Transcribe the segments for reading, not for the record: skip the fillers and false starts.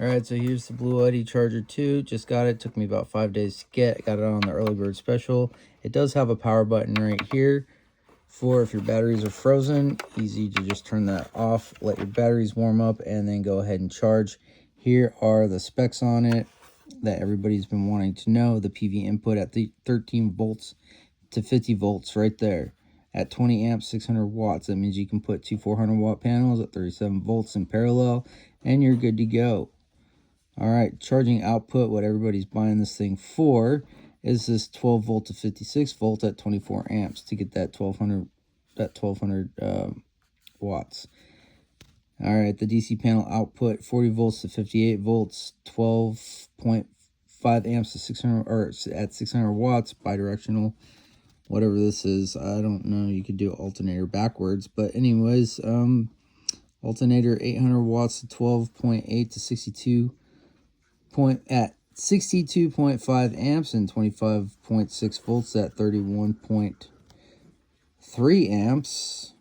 All right, so here's the Bluetti Charger 2. Just got it. Took me about 5 days to get. Got it on the early bird special. It does have a power button right here for if your batteries are frozen. Easy to just turn that off, let your batteries warm up, and then go ahead and charge. Here are the specs on it that everybody's been wanting to know. The PV input at the 13 volts to 50 volts right there. At 20 amps, 600 watts. That means you can put two 400 watt panels at 37 volts in parallel, and you're good to go. All right, charging output, what everybody's buying this thing for, is this 12 volt to 56 volt at 24 amps to get that 1200 watts. All right, the DC panel output, 40 volts to 58 volts, 12.5 amps to 600, or at 600 watts, bidirectional, whatever this is. I don't know, you could do alternator backwards, but anyways, alternator 800 watts to 12.8 to 62 at 62.5 amps and 25.6 volts at 31.3 amps,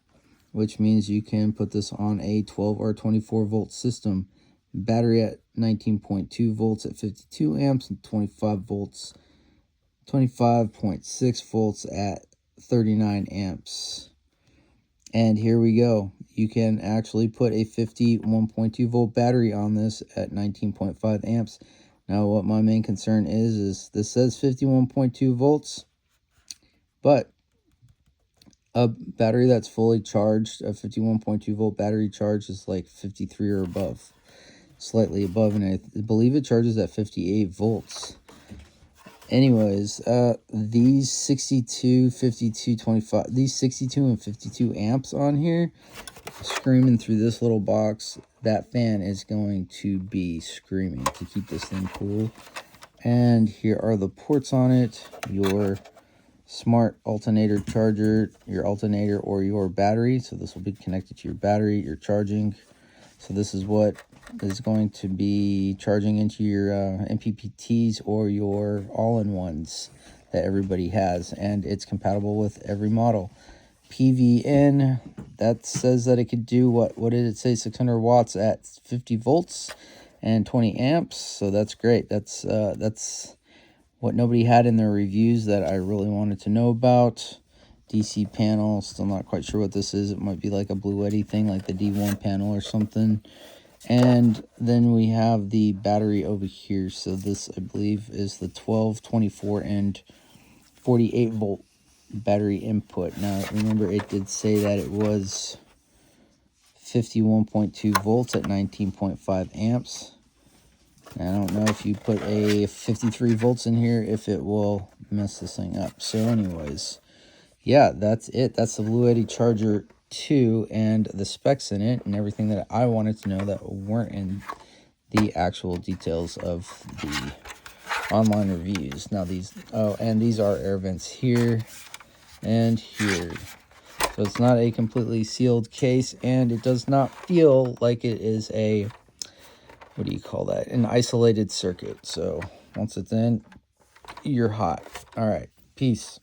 which means you can put this on a 12 or 24 volt system. Battery at 19.2 volts at 52 amps and 25.6 volts at 39 amps. And here we go. You can actually put a 51.2 volt battery on this at 19.5 amps. Now, what my main concern is this says 51.2 volts, but a battery that's fully charged, a 51.2 volt battery charge is like 53 or above, slightly above, and I believe it charges at 58 volts. Anyways, these 62, 52, 25, these 62 and 52 amps on here, screaming through this little box, that fan is going to be screaming to keep this thing cool. And here are the ports on it, your smart alternator charger, your alternator or your battery. So this will be connected to your battery, your charging. So this is what is going to be charging into your MPPTs or your all-in-ones that everybody has, and it's compatible with every model. PVN, that says that it could do what did it say, 600 watts at 50 volts and 20 amps. So that's great. That's what nobody had in their reviews that I really wanted to know about. DC panel, still not quite sure what this is. It might be like a Bluetti thing, like the D1 panel or something. And then we have the battery over here. So this, I believe, is the 12, 24, and 48 volt battery input. Now, remember, it did say that it was 51.2 volts at 19.5 amps. I don't know if you put a 53 volts in here, if it will mess this thing up. So anyways, yeah, that's it. That's the Bluetti Charger 2 and the specs in it and everything that I wanted to know that weren't in the actual details of the online reviews. Now these, oh, and these are air vents here and here. So it's not a completely sealed case, and it does not feel like it is a, what do you call that, an isolated circuit. So once it's in, you're hot. All right, peace.